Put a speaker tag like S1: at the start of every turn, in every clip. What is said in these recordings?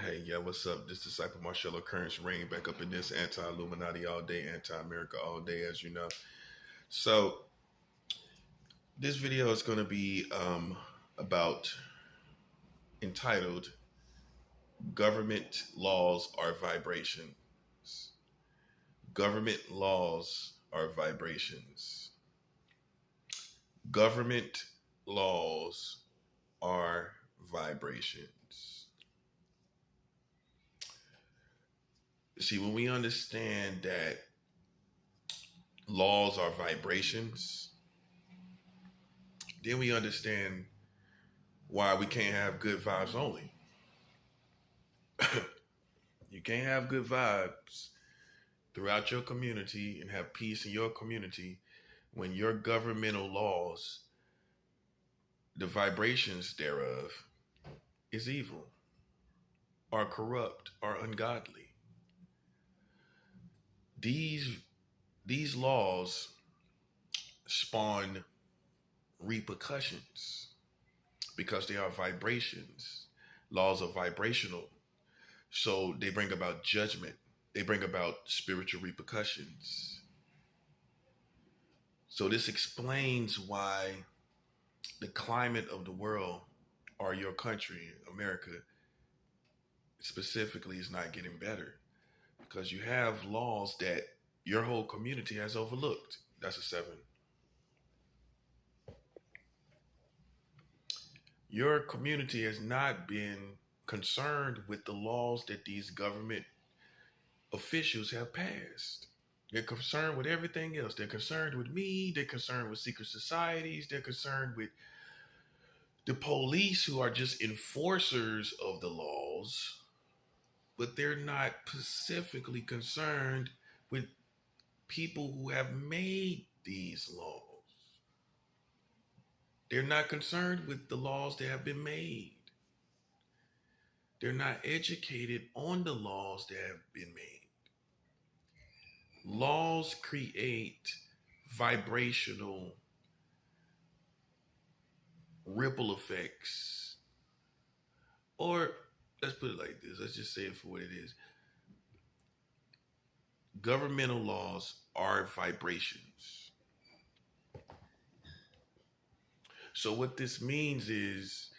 S1: Hey, yeah, what's up? This disciple Marshall Occurrence reign back up in this anti-Illuminati all day, anti-America all day, as you know. So this video is going to be about entitled "Government Laws Are Vibrations." Government laws are vibrations. Government laws are vibrations. See, when we understand that laws are vibrations, then we understand why we can't have good vibes only. You can't have good vibes throughout your community and have peace in your community when your governmental laws, the vibrations thereof, is evil, are corrupt, are ungodly. These these laws spawn repercussions because they are vibrations. Laws are vibrational. So they bring about judgment. They bring about spiritual repercussions. So this explains why the climate of the world or your country, America specifically, is not getting better because you have laws that your whole community has overlooked. That's a seven. Your community has not been concerned with the laws that these government officials have passed. They're concerned with everything else. They're concerned with me. They're concerned with secret societies. They're concerned with the police, who are just enforcers of the laws, but they're not specifically concerned with people who have made these laws. They're not concerned with the laws that have been made. They're not educated on the laws that have been made. Laws create vibrational ripple effects. Or let's put it like this. Let's just say it for what it is. Governmental laws are vibrations. So what this means is,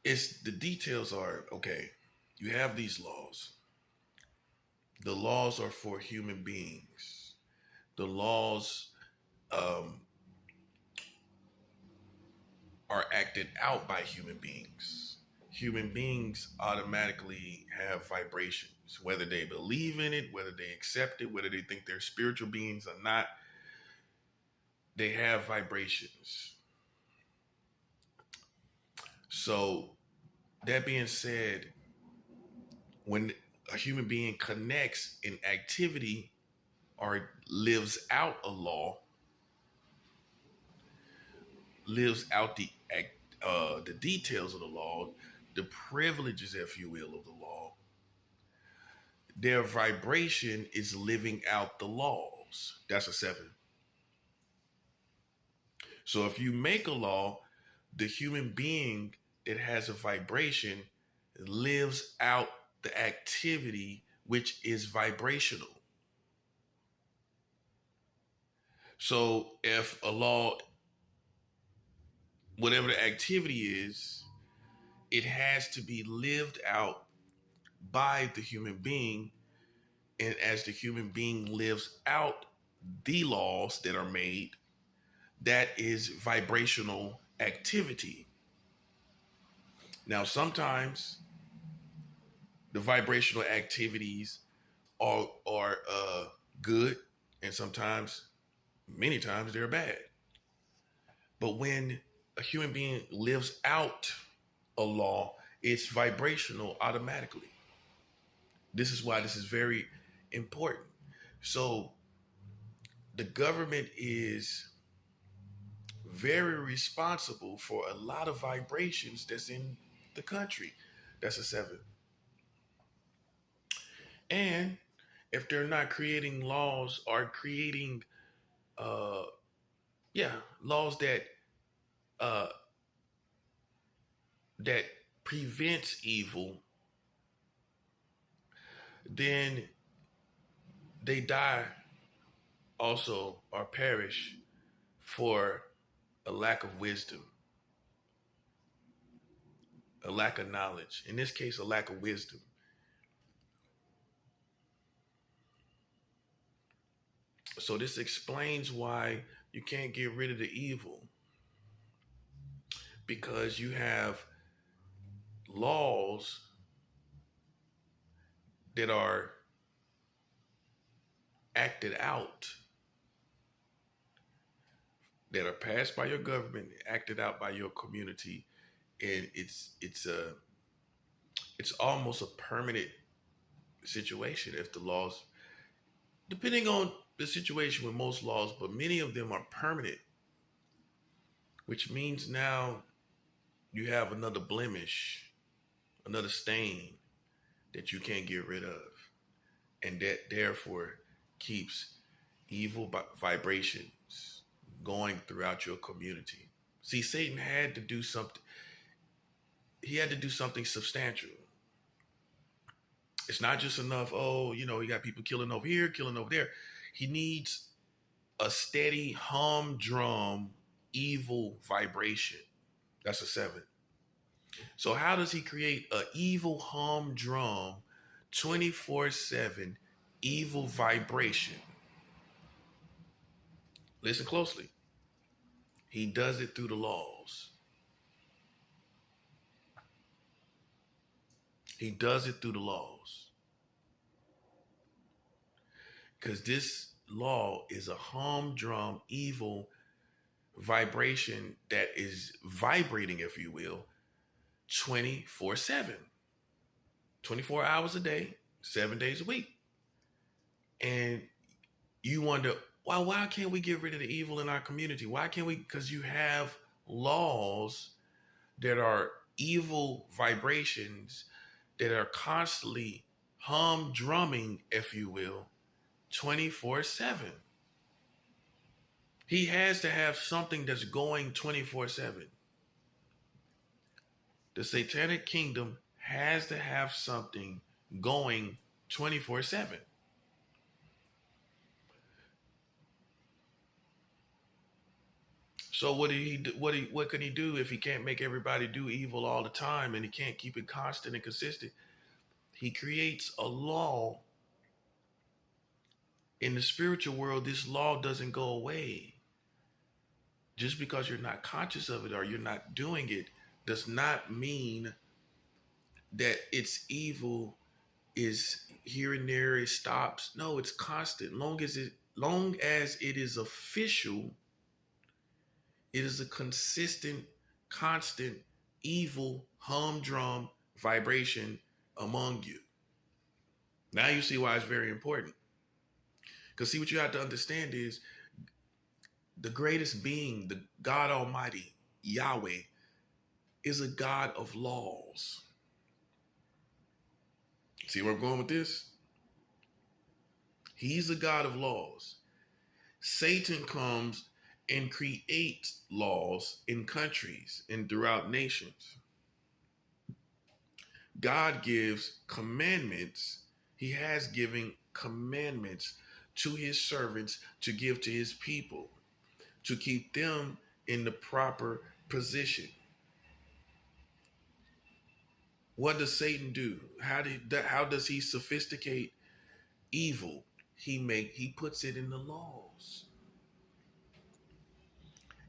S1: it's the details are okay. You have these laws. The laws are for human beings. The laws um, are acted out by human beings. Human beings automatically have vibrations, whether they believe in it, whether they accept it, whether they think they're spiritual beings or not. They have vibrations. So, that being said, when a human being connects in activity or lives out a law, lives out the details of the law, the privileges, if you will, of the law, their vibration is living out the laws. That's a seven. So if you make a law, the human being that has a vibration lives out the activity, which is vibrational. So if a law, whatever the activity is, it has to be lived out by the human being. And as the human being lives out the laws that are made, that is vibrational activity. Now, sometimes the vibrational activities are good, and sometimes, many times, they're bad. But when a human being lives out a law, it's vibrational automatically. This is why this is very important. So the government is very responsible for a lot of vibrations that's in the country. That's a seven. And if they're not creating laws or creating, uh, yeah, laws that uh, that prevents evil, then they die also or perish for a lack of wisdom, a lack of knowledge. In this case, a lack of wisdom. So this explains why you can't get rid of the evil, because you have laws that are acted out, that are passed by your government, acted out by your community, and it's almost a permanent situation if the laws, depending on the situation with most laws, but many of them are permanent, which means now you have another blemish, another stain that you can't get rid of, and that therefore keeps evil vibrations going throughout your community. See, Satan had to do something. He had to do something substantial. It's not just enough, oh, you got people killing over here, killing over there. He needs a steady humdrum evil vibration. That's a 7. So how does he create an evil humdrum 24/7 evil vibration? Listen closely. He does it through the laws. He does it through the laws. Because this law is a humdrum evil vibration that is vibrating, if you will, 24/7, 24 hours a day, 7 days a week. And you wonder, why can't we get rid of the evil in our community? Why can't we? Because you have laws that are evil vibrations that are constantly humdrumming, if you will, 24/7. He has to have something that's going 24/7. The Satanic Kingdom has to have something going 24/7. So what can he do if he can't make everybody do evil all the time and he can't keep it constant and consistent? He creates a law. In the spiritual world, this law doesn't go away. Just because you're not conscious of it or you're not doing it does not mean that its evil is here and there, it stops. No, it's constant. Long as it is official, it is a consistent, constant, evil, humdrum vibration among you. Now you see why it's very important. Because see, what you have to understand is the greatest being, the God Almighty, Yahweh, is a God of laws. See where I'm going with this? He's a God of laws. Satan comes and creates laws in countries and throughout nations. God gives commandments. He has given commandments to his servants to give to his people, to keep them in the proper position. What does Satan do? How does he sophisticate evil? He puts it in the laws.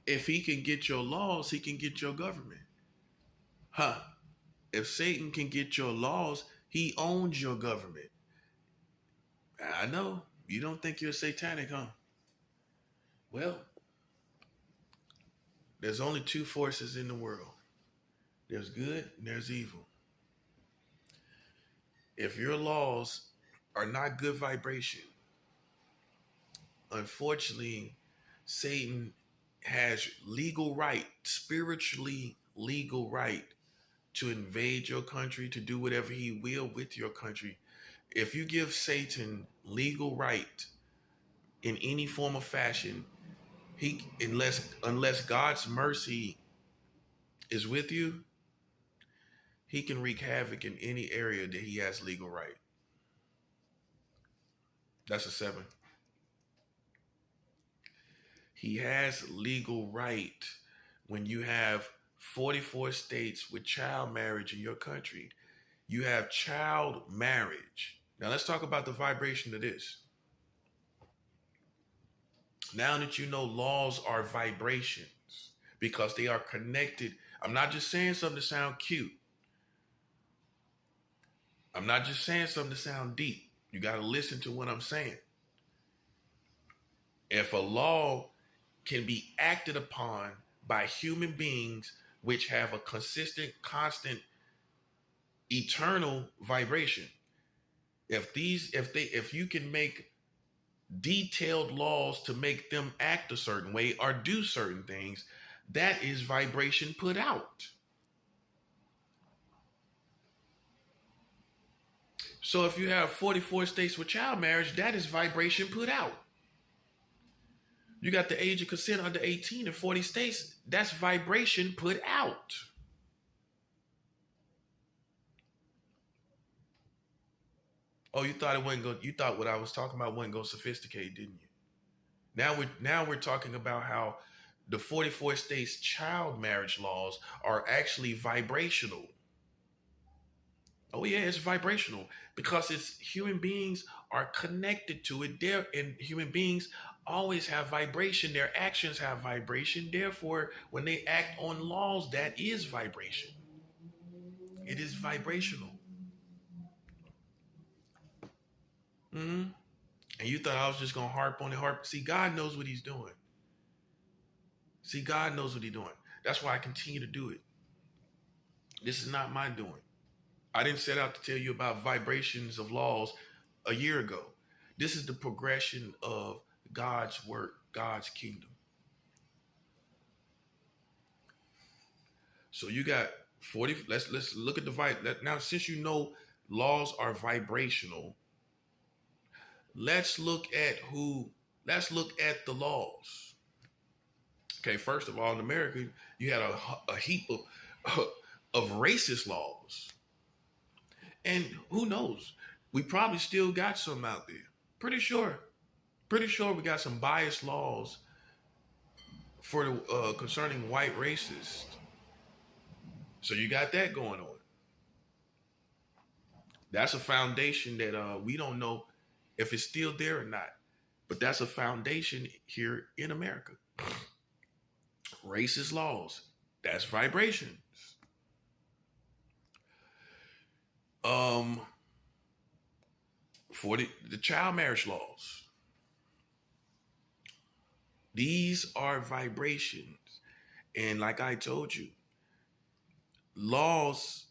S1: If he can get your laws, he can get your government. If Satan can get your laws, he owns your government. I know. You don't think you're satanic, huh? Well, there's only 2 forces in the world. There's good and there's evil. If your laws are not good vibration, unfortunately, Satan has legal right, spiritually legal right, to invade your country, to do whatever he will with your country. If you give Satan legal right in any form of fashion, unless God's mercy is with you, he can wreak havoc in any area that he has legal right. That's a 7. He has legal right when you have 44 states with child marriage in your country. You have child marriage. Now let's talk about the vibration of this. Now that you know laws are vibrations because they are connected. I'm not just saying something to sound cute. I'm not just saying something to sound deep. You got to listen to what I'm saying. If a law can be acted upon by human beings which have a consistent, constant, eternal vibration, if you can make detailed laws to make them act a certain way or do certain things, that is vibration put out. So if you have 44 states with child marriage, that is vibration put out. You got the age of consent under 18 in 40 states, that's vibration put out. Oh, you thought what I was talking about wasn't going to sophisticate, didn't you? Now we're talking about how the 44 states child marriage laws are actually vibrational. Oh yeah, it's vibrational because it's human beings are connected to it there, and human beings always have vibration. Their actions have vibration. Therefore, when they act on laws, that is vibration. It is vibrational. Mm-hmm. And you thought I was just gonna harp on it. See, God knows what He's doing. God knows what He's doing. That's why I continue to do it. This is not my doing. I didn't set out to tell you about vibrations of laws a year ago. This is the progression of God's work, God's kingdom. So you got 40. Let's look at now. Since you know laws are vibrational, let's look at the laws. Okay, first of all, in America, you had a heap of racist laws. And who knows? We probably still got some out there. Pretty sure we got some biased laws for concerning white racists. So you got that going on. That's a foundation that we don't know if it's still there or not. But that's a foundation here in America. Racist laws. That's vibrations. For the child marriage laws. These are vibrations. And like I told you, laws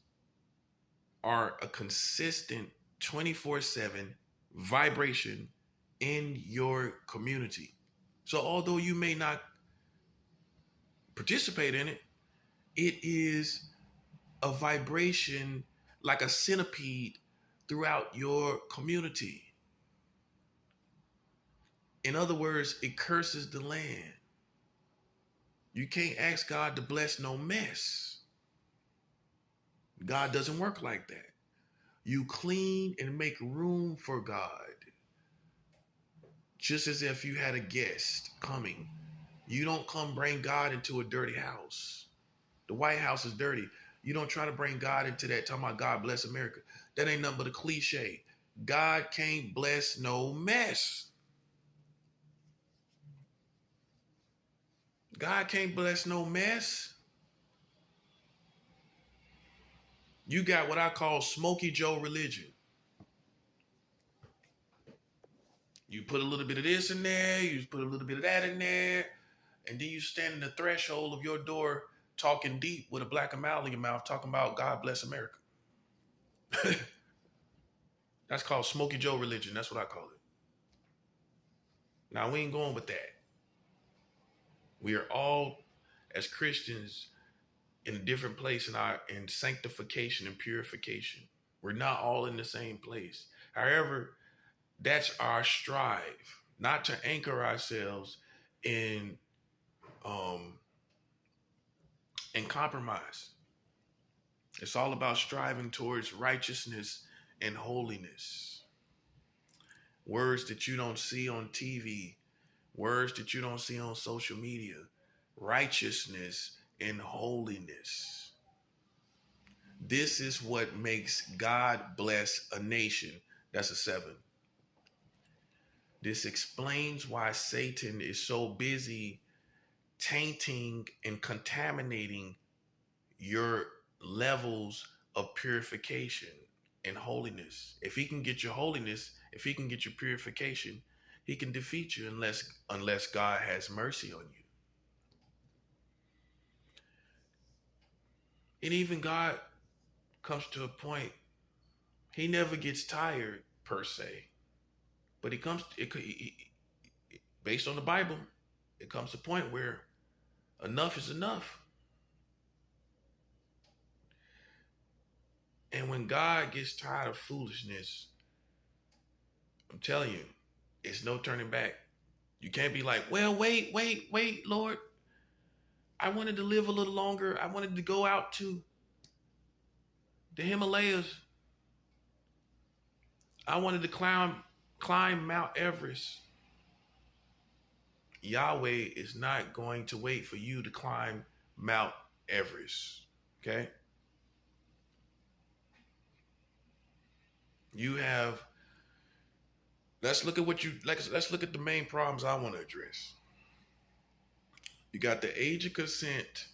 S1: are a consistent 24/7 vibration in your community. So although you may not participate in it, it is a vibration like a centipede throughout your community. In other words, it curses the land. You can't ask God to bless no mess. God doesn't work like that. You clean and make room for God. Just as if you had a guest coming. You don't come bring God into a dirty house. The White House is dirty. You don't try to bring God into that, talking about God bless America. That ain't nothing but a cliche. God can't bless no mess. God can't bless no mess. You got what I call Smokey Joe religion. You put a little bit of this in there, you put a little bit of that in there, and then you stand in the threshold of your door talking deep with a black and mild in your mouth, talking about God bless America. That's called Smokey Joe religion. That's what I call it. Now, we ain't going with that. We are all, as Christians, in a different place in sanctification and purification. We're not all in the same place. However, that's our strive, not to anchor ourselves in compromise. It's all about striving towards righteousness and holiness. Words that you don't see on TV, words that you don't see on social media. Righteousness and holiness. This is what makes God bless a nation. That's a 7. This explains why Satan is so busy tainting and contaminating your levels of purification and holiness. If he can get your holiness, if he can get your purification, he can defeat you unless God has mercy on you. And even God comes to a point, he never gets tired per se, but based on the Bible, it comes to a point where enough is enough. And when God gets tired of foolishness, I'm telling you, it's no turning back. You can't be like, well, wait, Lord. I wanted to live a little longer. I wanted to go out to the Himalayas. I wanted to climb Mount Everest. Yahweh is not going to wait for you to climb Mount Everest. Okay? Let's look at the main problems I want to address. You got the age of consent.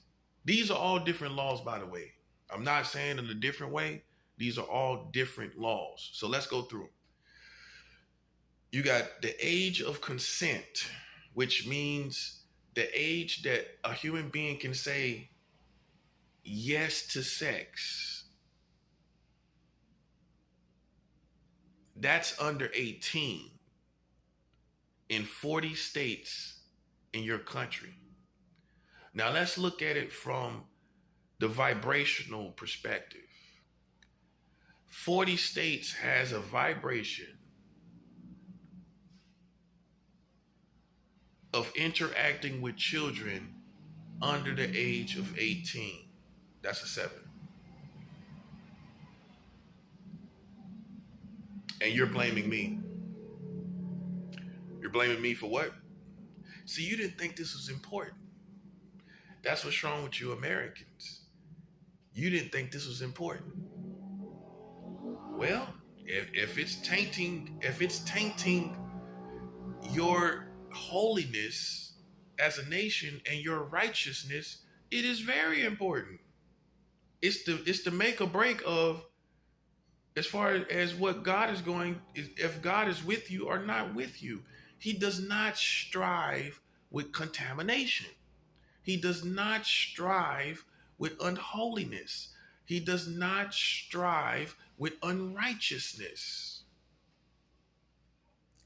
S1: These are all different laws, by the way. I'm not saying in a different way. These are all different laws. So let's go through them. You got the age of consent, which means the age that a human being can say yes to sex. That's under 18 in 40 states in your country. Now let's look at it from the vibrational perspective. 40 states has a vibration of interacting with children under the age of 18. That's a 7. And you're blaming me. You're blaming me for what? See, you didn't think this was important. That's what's wrong with you Americans. You didn't think this was important. Well, if it's tainting your holiness as a nation and your righteousness, it is very important. It's the make or break of as far as what God is going, if God is with you or not with you. He does not strive with contamination. He does not strive with unholiness. He does not strive with unrighteousness.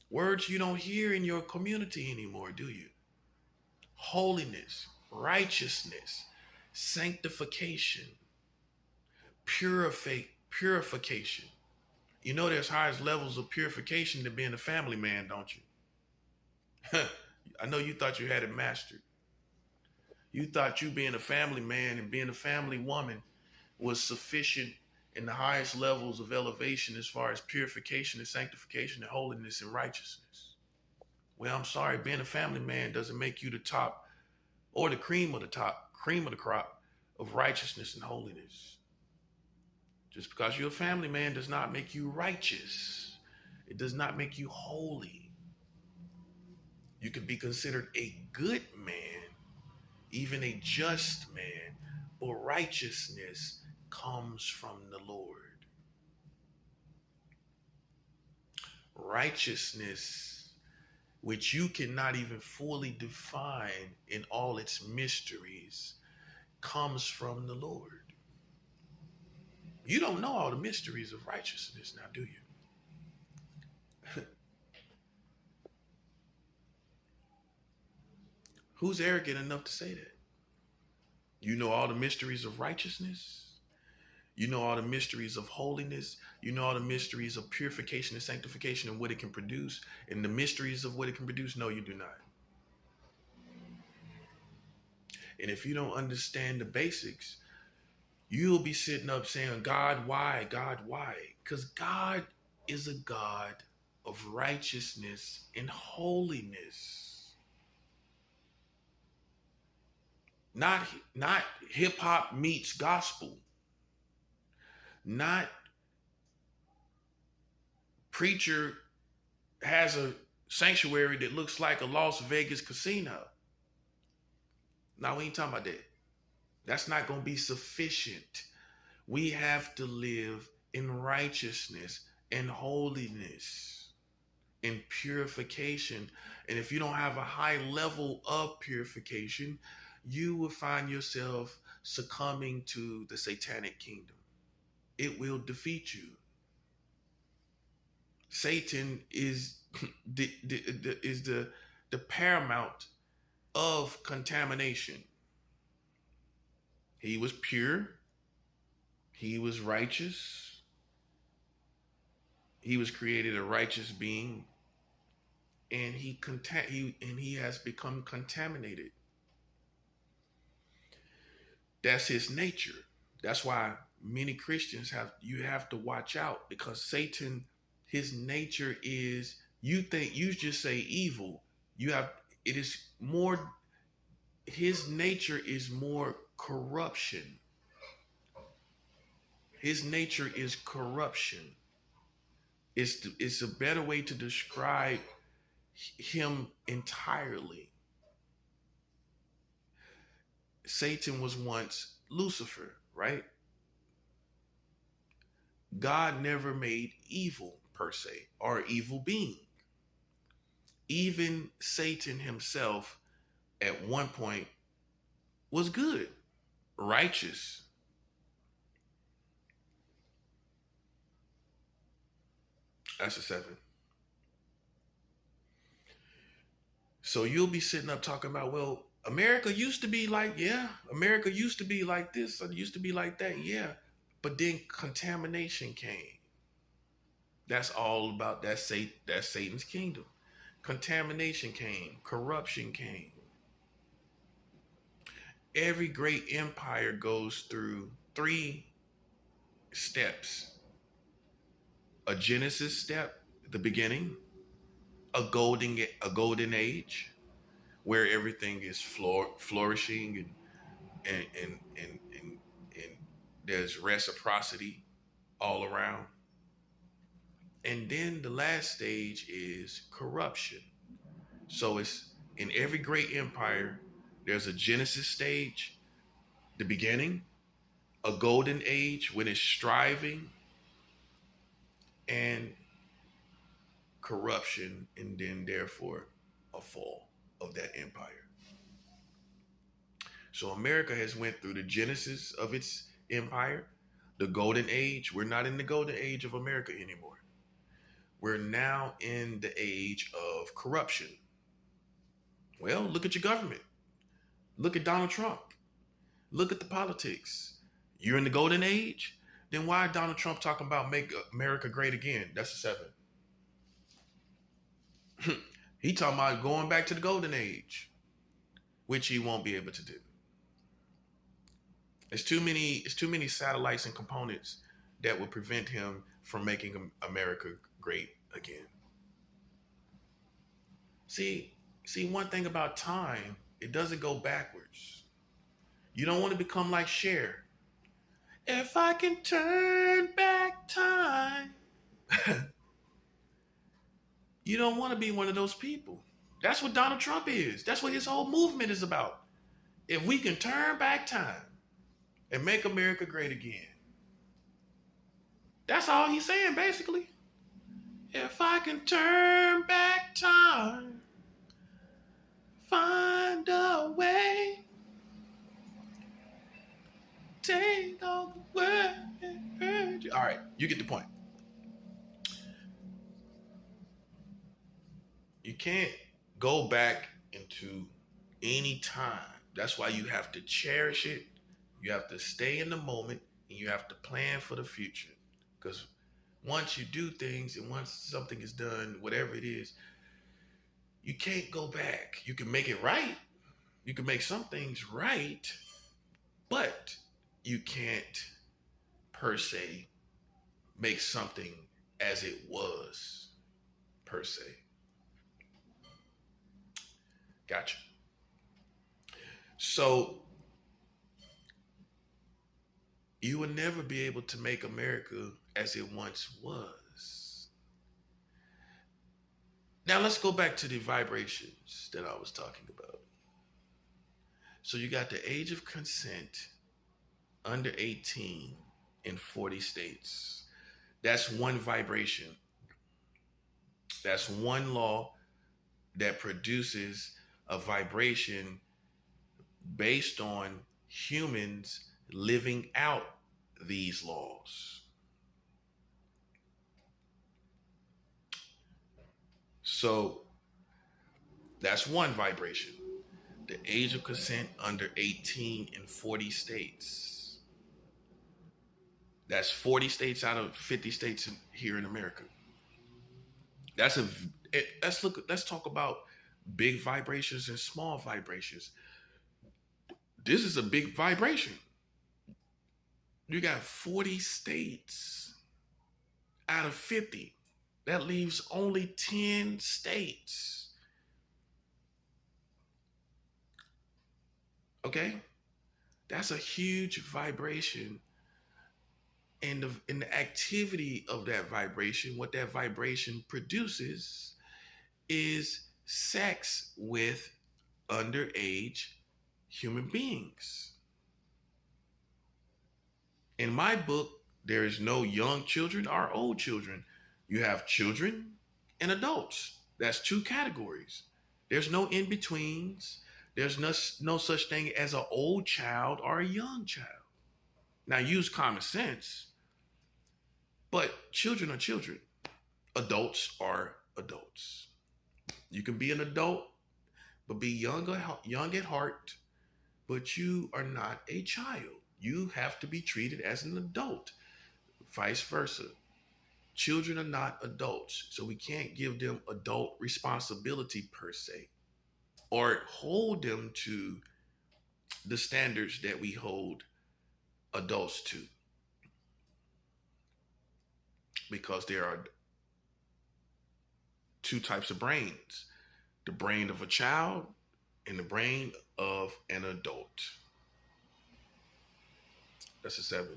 S1: Words you don't hear in your community anymore, do you? Holiness, righteousness, sanctification, purification. You know there's highest levels of purification to being a family man, don't you? I know you thought you had it mastered. You thought you being a family man and being a family woman was sufficient in the highest levels of elevation as far as purification and sanctification and holiness and righteousness. Well, I'm sorry, being a family man doesn't make you the top or the cream of the crop of righteousness and holiness. Just because you're a family man does not make you righteous. It does not make you holy. You can be considered a good man, even a just man, but righteousness comes from the Lord. Righteousness, which you cannot even fully define in all its mysteries, comes from the Lord. You don't know all the mysteries of righteousness now, do you? Who's arrogant enough to say that? You know all the mysteries of righteousness? You know all the mysteries of holiness? You know all the mysteries of purification and sanctification and what it can produce? And the mysteries of what it can produce? No, you do not. And if you don't understand the basics, you'll be sitting up saying, God, why? God, why? Because God is a God of righteousness and holiness. Not hip hop meets gospel. Not preacher has a sanctuary that looks like a Las Vegas casino. No, we ain't talking about that. That's not going to be sufficient. We have to live in righteousness and holiness and purification. And if you don't have a high level of purification, you will find yourself succumbing to the satanic kingdom. It will defeat you. Satan is the paramount of contamination. He was pure. He was righteous. He was created a righteous being, and he has become contaminated. That's his nature. That's why many Christians have to watch out, because Satan, his nature is, you just say evil. It is more, his nature is more corruption. His nature is corruption. It's a better way to describe him entirely. Satan was once Lucifer, right? God never made evil per se, or evil being. Even Satan himself at one point was good, righteous. That's a 7. So you'll be sitting up talking about, well, America used to be like, yeah, America used to be like this, or used to be like that, yeah. But then contamination came. That's all about that's Satan's kingdom. Contamination came, corruption came. Every great empire goes through 3 steps. A Genesis step, the beginning, a golden age, where everything is flourishing and there's reciprocity all around. And then the last stage is corruption. So it's in every great empire, there's a Genesis stage, the beginning, a golden age when it's striving, and corruption, and then therefore a fall of that empire. So America has went through the genesis of its empire, the golden age. We're not in the golden age of America anymore. We're now in the age of corruption. Well, look at your government. Look at Donald Trump. Look at the politics. You're in the golden age? Then why Donald Trump talking about make America great again? That's a 7. He talking about going back to the golden age, which he won't be able to do. It's too many satellites and components that would prevent him from making America great again. See, one thing about time, it doesn't go backwards. You don't want to become like Cher. If I can turn back time. You don't want to be one of those people. That's what Donald Trump is. That's what his whole movement is about. If we can turn back time and make America great again. That's all he's saying, basically. If I can turn back time, find a way, take all the world and hurt you. All right, you get the point. You can't go back into any time. That's why you have to cherish it. You have to stay in the moment, and you have to plan for the future. Because once you do things, and once something is done, whatever it is, you can't go back. You can make it right. You can make some things right, but you can't per se make something as it was per se. Gotcha. So you will never be able to make America as it once was. Now let's go back to the vibrations that I was talking about. So you got the age of consent under 18 in 40 states. That's one vibration. That's one law that produces a vibration based on humans living out these laws. So that's one vibration. The age of consent under 18 in 40 states. That's 40 states out of 50 states here in America. Let's talk about big vibrations and small vibrations. This is a big vibration. You got 40 states out of 50. That leaves only 10 states. Okay? That's a huge vibration. And the activity of that vibration, what that vibration produces is sex with underage human beings. In my book, there is no young children or old children. You have children and adults. That's two categories. There's no in-betweens. There's no such thing as an old child or a young child. Now use common sense, but children are children. Adults are adults. You can be an adult, but be young at heart, but you are not a child. You have to be treated as an adult. Vice versa. Children are not adults, so we can't give them adult responsibility per se, or hold them to the standards that we hold adults to, because there are two types of brains: the brain of a child and the brain of an adult. That's a 7.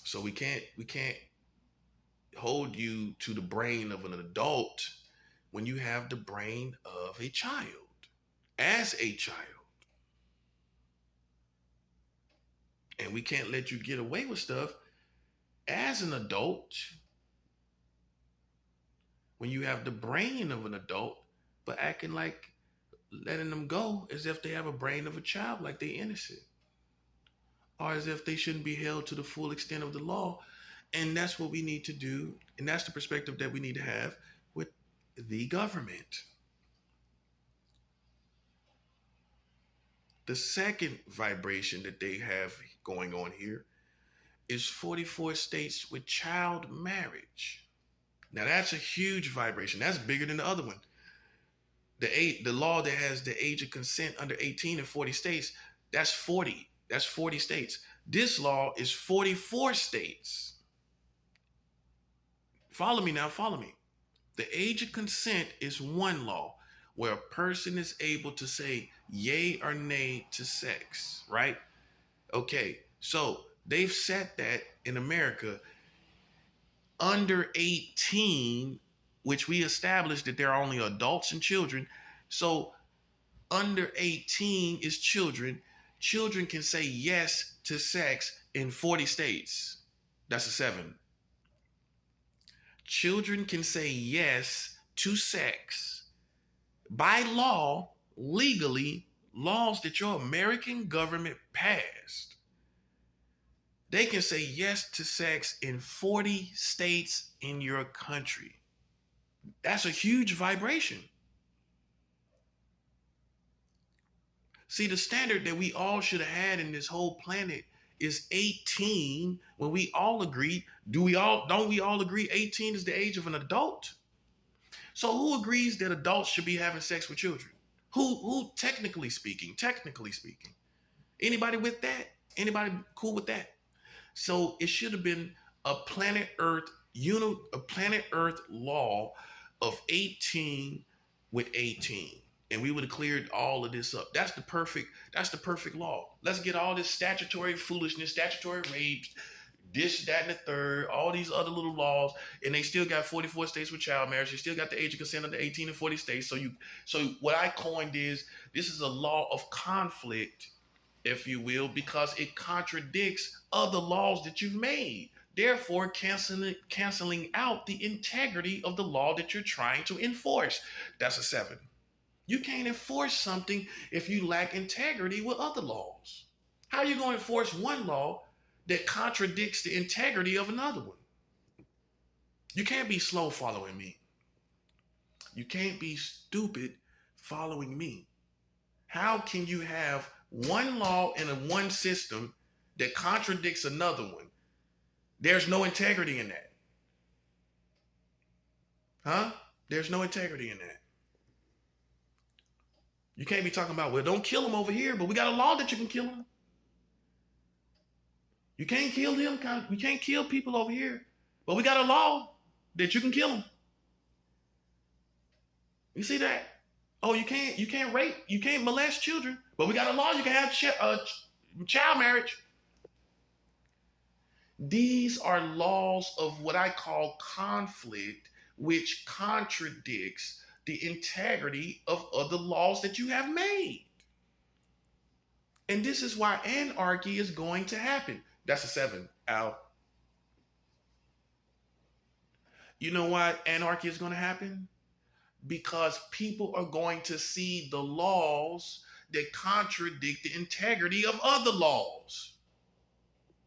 S1: So we can't hold you to the brain of an adult when you have the brain of a child, as a child. And we can't let you get away with stuff as an adult when you have the brain of an adult, but acting like letting them go as if they have a brain of a child, like they're innocent, or as if they shouldn't be held to the full extent of the law. And that's what we need to do. And that's the perspective that we need to have with the government. The second vibration that they have going on here is 44 states with child marriage. Now that's a huge vibration. That's bigger than the other one. The law that has the age of consent under 18 in 40 states, that's 40. That's 40 states. This law is 44 states. Follow me now, follow me. The age of consent is one law where a person is able to say yay or nay to sex, right? Okay, so they've set that in America under 18, which we established that there are only adults and children. So under 18 is children. Children can say yes to sex in 40 states. That's a 7. Children can say yes to sex by law, legally, laws that your American government passed. They can say yes to sex in 40 states in your country. That's a huge vibration. See, the standard that we all should have had in this whole planet is 18, when we all agree. Don't we all agree 18 is the age of an adult? So who agrees that adults should be having sex with children? Who technically speaking? Anybody with that? Anybody cool with that? So it should have been a planet Earth a planet Earth law of 18 with 18. And we would have cleared all of this up. That's the perfect law. Let's get all this statutory foolishness, statutory rape, this, that, and the third, all these other little laws, and they still got 44 states with child marriage. They still got the age of consent under 18 and 40 states. So what I coined is this is a law of conflict, if you will, because it contradicts other laws that you've made. Therefore, canceling out the integrity of the law that you're trying to enforce. That's a 7. You can't enforce something if you lack integrity with other laws. How are you going to enforce one law that contradicts the integrity of another one? You can't be slow following me. You can't be stupid following me. How can you have one law in one system that contradicts another one? There's no integrity in that. Huh? There's no integrity in that. You can't be talking about, well, don't kill them over here, but we got a law that you can kill them. You can't kill them. You can't kill people over here, but we got a law that you can kill them. You see that? Oh, you can't rape, you can't molest children, but we got a law you can have child marriage. These are laws of what I call conflict, which contradicts the integrity of other laws that you have made. And this is why anarchy is going to happen. That's a 7, Al. You know why anarchy is going to happen? Because people are going to see the laws that contradict the integrity of other laws.